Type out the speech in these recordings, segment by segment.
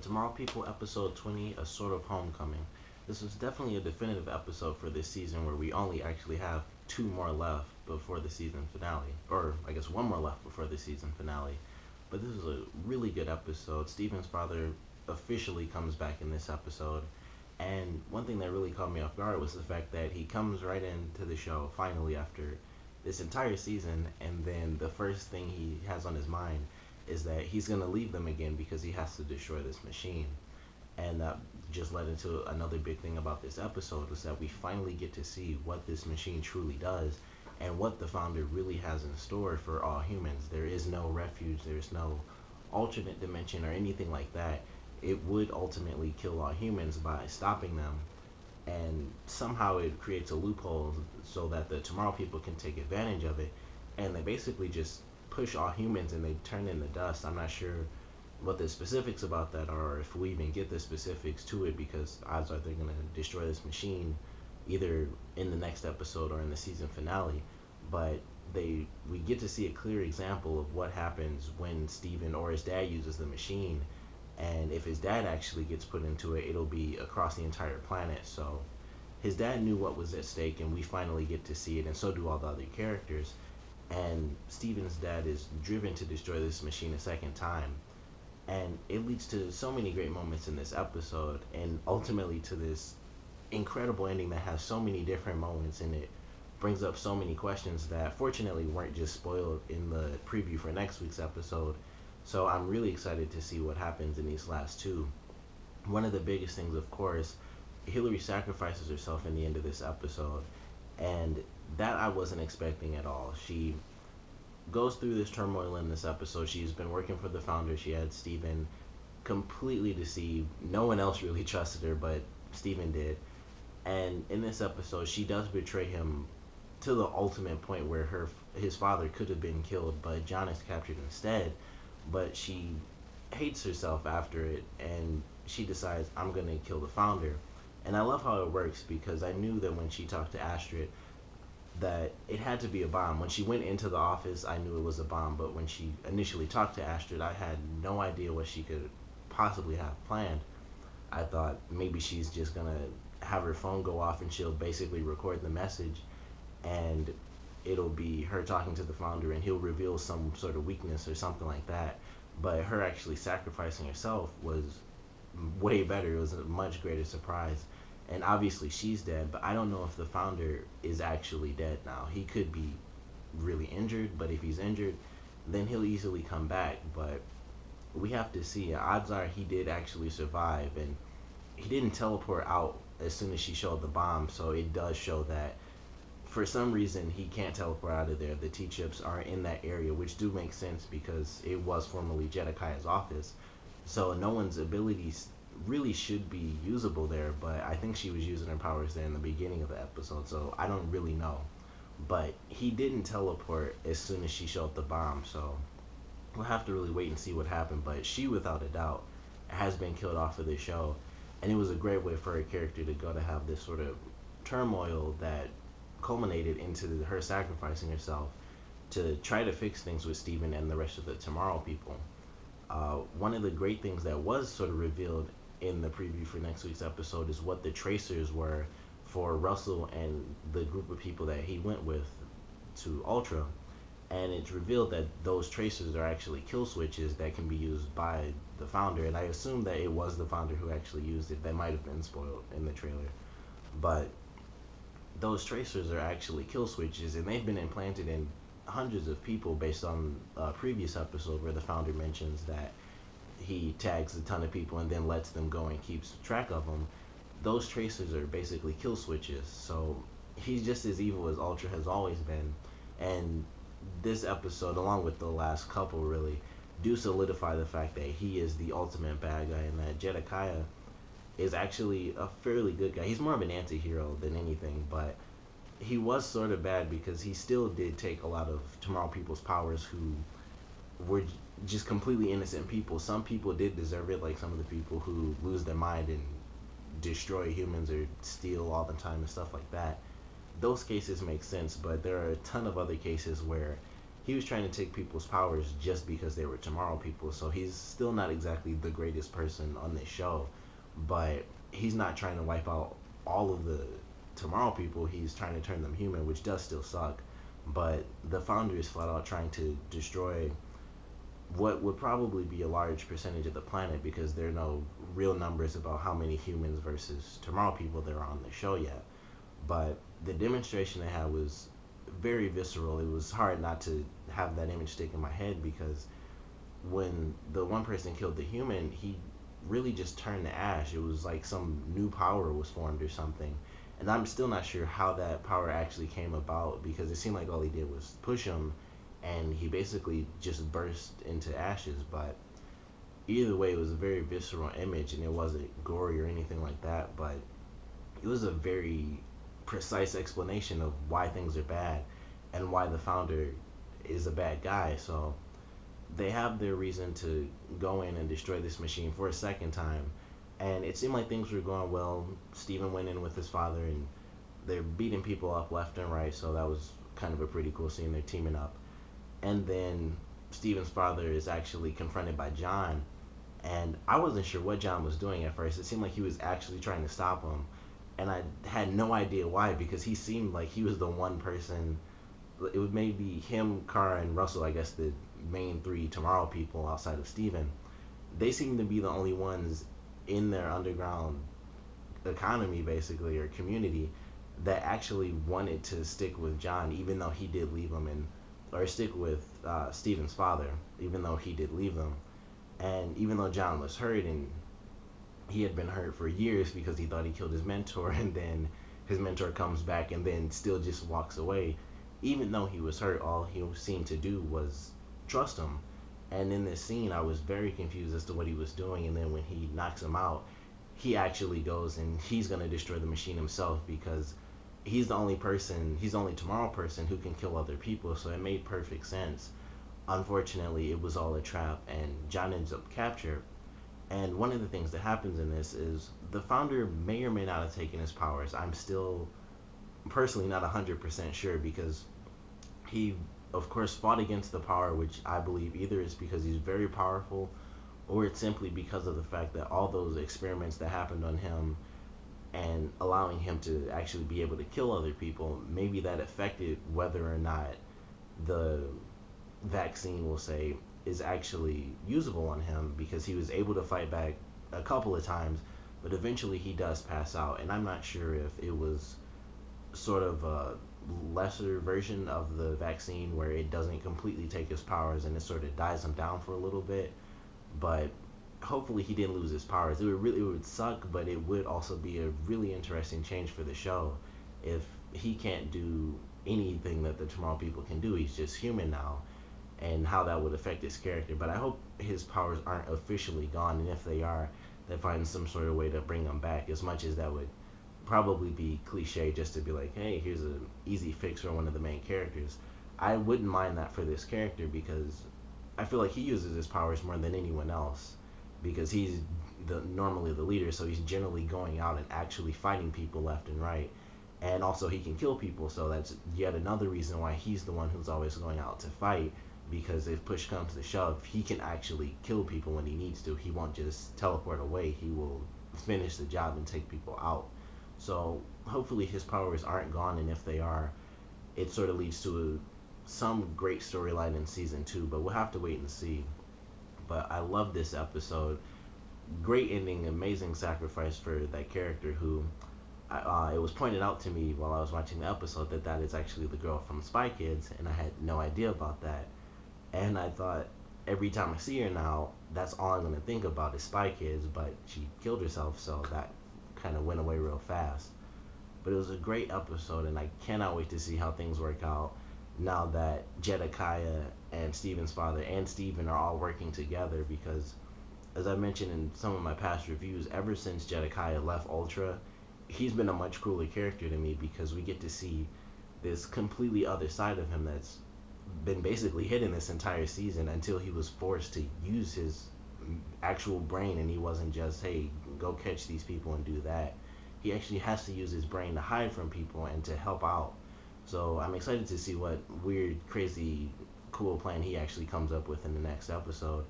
Tomorrow People, episode 20, A Sort of Homecoming. This was definitely a definitive episode for this season where we only actually have two more left before the season finale. Or, I guess, one more left before the season finale. But this is a really good episode. Steven's father officially comes back in this episode. And one thing that really caught me off guard was the fact that he comes right into the show finally after this entire season, and then the first thing he has on his mind is that he's going to leave them again because he has to destroy this machine. And that just led into another big thing about this episode was that we finally get to see what this machine truly does and what the founder really has in store for all humans. There is no refuge, there's no alternate dimension or anything like that. It would ultimately kill all humans by stopping them, and somehow it creates a loophole so that the Tomorrow People can take advantage of it, and they basically just push all humans and they turn into dust. I'm not sure what the specifics about that are, or if we even get the specifics to it, because odds are they're gonna destroy this machine either in the next episode or in the season finale. But we get to see a clear example of what happens when Steven or his dad uses the machine, and if his dad actually gets put into it, it'll be across the entire planet. So his dad knew what was at stake, and we finally get to see it, and so do all the other characters. And Steven's dad is driven to destroy this machine a second time, and it leads to so many great moments in this episode, and ultimately to this incredible ending that has so many different moments, and it brings up so many questions that fortunately weren't just spoiled in the preview for next week's episode. So I'm really excited to see what happens in these last two. One of the biggest things, of course, Hillary sacrifices herself in the end of this episode, and that I wasn't expecting at all. She goes through this turmoil in this episode. She's been working for the founder. She had Steven completely deceived. No one else really trusted her, but Steven did. And in this episode, she does betray him to the ultimate point where his father could have been killed, but John is captured instead. But she hates herself after it, and she decides, I'm going to kill the founder. And I love how it works, because I knew that when she talked to Astrid, that it had to be a bomb. When she went into the office, I knew it was a bomb, but when she initially talked to Astrid, I had no idea what she could possibly have planned. I thought maybe she's just gonna have her phone go off and she'll basically record the message, and it'll be her talking to the founder and he'll reveal some sort of weakness or something like that. But her actually sacrificing herself was way better. It was a much greater surprise. And obviously she's dead, but I don't know if the founder is actually dead now. He could be really injured, but if he's injured, then he'll easily come back. But we have to see. Odds are he did actually survive, and he didn't teleport out as soon as she showed the bomb, so it does show that for some reason he can't teleport out of there. The T-chips are in that area, which do make sense because it was formerly Jedediah's office. So no one's abilities really should be usable there, but I think she was using her powers there in the beginning of the episode, so I don't really know. But he didn't teleport as soon as she showed the bomb, so we'll have to really wait and see what happened. But she, without a doubt, has been killed off of this show, and it was a great way for her character to go to have this sort of turmoil that culminated into her sacrificing herself to try to fix things with Steven and the rest of the Tomorrow People. One of the great things that was sort of revealed in the preview for next week's episode is what the tracers were for Russell and the group of people that he went with to Ultra. And it's revealed that those tracers are actually kill switches that can be used by the founder. And I assume that it was the founder who actually used it. That might have been spoiled in the trailer. But those tracers are actually kill switches, and they've been implanted in hundreds of people based on a previous episode where the founder mentions that he tags a ton of people and then lets them go and keeps track of them. Those tracers are basically kill switches, so he's just as evil as Ultra has always been. And this episode, along with the last couple, really do solidify the fact that he is the ultimate bad guy, and that Jedediah is actually a fairly good guy. He's more of an anti-hero than anything, but he was sort of bad because he still did take a lot of Tomorrow People's powers who were just completely innocent people. Some people did deserve it, like some of the people who lose their mind and destroy humans or steal all the time and stuff like that. Those cases make sense, but there are a ton of other cases where he was trying to take people's powers just because they were Tomorrow People. So he's still not exactly the greatest person on this show, but he's not trying to wipe out all of the Tomorrow People. He's trying to turn them human, which does still suck. But the founder is flat out trying to destroy what would probably be a large percentage of the planet, because there are no real numbers about how many humans versus Tomorrow People there are on the show yet. But the demonstration they had was very visceral. It was hard not to have that image stick in my head, because when the one person killed the human, he really just turned to ash. It was like some new power was formed or something. And I'm still not sure how that power actually came about, because it seemed like all he did was push him and he basically just burst into ashes. But either way, it was a very visceral image, and it wasn't gory or anything like that, but it was a very precise explanation of why things are bad and why the founder is a bad guy. So they have their reason to go in and destroy this machine for a second time. And it seemed like things were going well. Steven went in with his father, and they're beating people up left and right. So that was kind of a pretty cool scene. They're teaming up. And then Steven's father is actually confronted by John. And I wasn't sure what John was doing at first. It seemed like he was actually trying to stop him. And I had no idea why, because he seemed like he was the one person. It was maybe him, Kara, and Russell, I guess the main three Tomorrow People outside of Steven. They seemed to be the only ones in their underground economy, basically, or community, that actually wanted to stick with John, even though he did leave him, and or stick with Steven's father, even though he did leave them. And even though John was hurt, and he had been hurt for years because he thought he killed his mentor, and then his mentor comes back and then still just walks away. Even though he was hurt, all he seemed to do was trust him. And in this scene, I was very confused as to what he was doing. And then when he knocks him out, he actually goes and he's going to destroy the machine himself, because he's the only person, he's the only Tomorrow person who can kill other people. So it made perfect sense. Unfortunately, it was all a trap, and John ends up captured. And one of the things that happens in this is the founder may or may not have taken his powers. I'm still personally not 100% sure, because he, of course, fought against the power, which I believe either is because he's very powerful, or it's simply because of the fact that all those experiments that happened on him and allowing him to actually be able to kill other people, maybe that affected whether or not the vaccine, we'll say, is actually usable on him, because he was able to fight back a couple of times, but eventually he does pass out. And I'm not sure if it was sort of a lesser version of the vaccine where it doesn't completely take his powers and it sort of dies him down for a little bit, but hopefully he didn't lose his powers. It would suck, but it would also be a really interesting change for the show if he can't do anything that the Tomorrow People can do. He's just human now, and how that would affect his character. But I hope his powers aren't officially gone, and if they are, they find some sort of way to bring them back, as much as that would probably be cliche, just to be like, hey, here's an easy fix for one of the main characters. I wouldn't mind that for this character, because I feel like he uses his powers more than anyone else, because he's normally the leader, so he's generally going out and actually fighting people left and right. And also he can kill people, so that's yet another reason why he's the one who's always going out to fight, because if push comes to shove, he can actually kill people when he needs to. He won't just teleport away. He will finish the job and take people out. So hopefully his powers aren't gone, and if they are, it sort of leads to some great storyline in season 2, but we'll have to wait and see. But I love this episode. Great ending, amazing sacrifice for that character who, it was pointed out to me while I was watching the episode that that is actually the girl from Spy Kids, and I had no idea about that. And I thought, every time I see her now, that's all I'm going to think about is Spy Kids, but she killed herself, so that kind of went away real fast. But it was a great episode, and I cannot wait to see how things work out now that Jedediah and Steven's father and Steven are all working together, because as I mentioned in some of my past reviews, ever since Jedediah left Ultra, he's been a much cooler character to me, because we get to see this completely other side of him that's been basically hidden this entire season, until he was forced to use his actual brain, and he wasn't just, hey, go catch these people and do that. He actually has to use his brain to hide from people and to help out. So I'm excited to see what weird, crazy cool plan he actually comes up with in the next episode,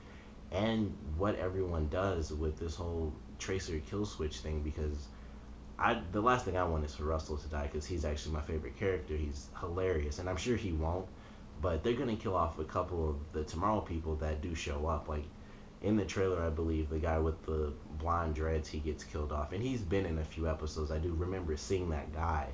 and what everyone does with this whole Tracer kill switch thing. Because the last thing I want is for Russell to die, because he's actually my favorite character. He's hilarious, and I'm sure he won't. But they're gonna kill off a couple of the Tomorrow people that do show up. Like in the trailer, I believe the guy with the blonde dreads, he gets killed off, and he's been in a few episodes. I do remember seeing that guy,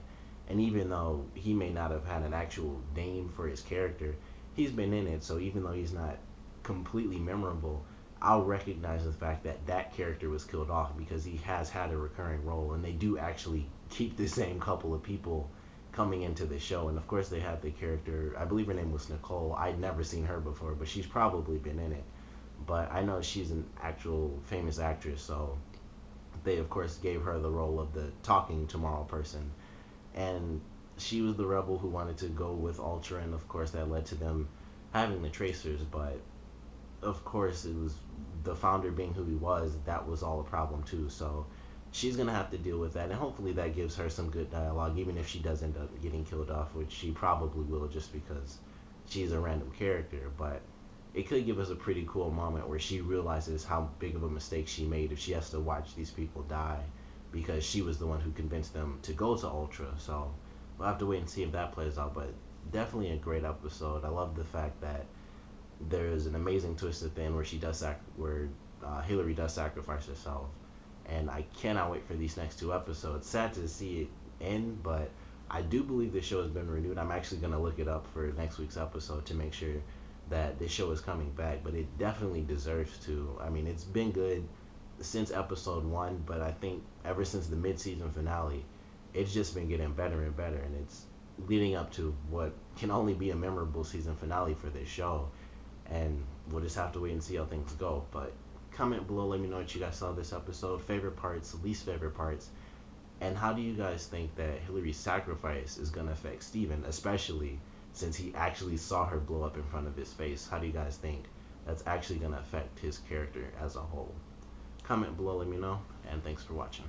and even though he may not have had an actual name for his character, he's been in it. So even though he's not completely memorable, I'll recognize the fact that that character was killed off because he has had a recurring role, and they do actually keep the same couple of people coming into the show. And of course, they have the character, I believe her name was Nicole. I'd never seen her before, but she's probably been in it. But I know she's an actual famous actress, so they of course gave her the role of the talking tomorrow person. And she was the rebel who wanted to go with Ultra, and of course that led to them having the Tracers. But of course it was the founder being who he was, that was all a problem too. So she's gonna have to deal with that, and hopefully that gives her some good dialogue, even if she does end up getting killed off, which she probably will, just because she's a random character. But it could give us a pretty cool moment where she realizes how big of a mistake she made if she has to watch these people die, because she was the one who convinced them to go to Ultra. So we'll have to wait and see if that plays out. But definitely a great episode. I love the fact that there is an amazing twist at the end where Hillary does sacrifice herself, and I cannot wait for these next two episodes. Sad to see it end, but I do believe the show has been renewed. I'm actually going to look it up for next week's episode to make sure that this show is coming back, but it definitely deserves to. I mean, it's been good since episode 1, but I think ever since the mid-season finale, it's just been getting better and better, and it's leading up to what can only be a memorable season finale for this show. And we'll just have to wait and see how things go. But comment below, let me know what you guys saw this episode, favorite parts, least favorite parts, and how do you guys think that Hillary's sacrifice is going to affect Steven, especially since he actually saw her blow up in front of his face. How do you guys think that's actually going to affect his character as a whole? Comment below, let me know, and thanks for watching.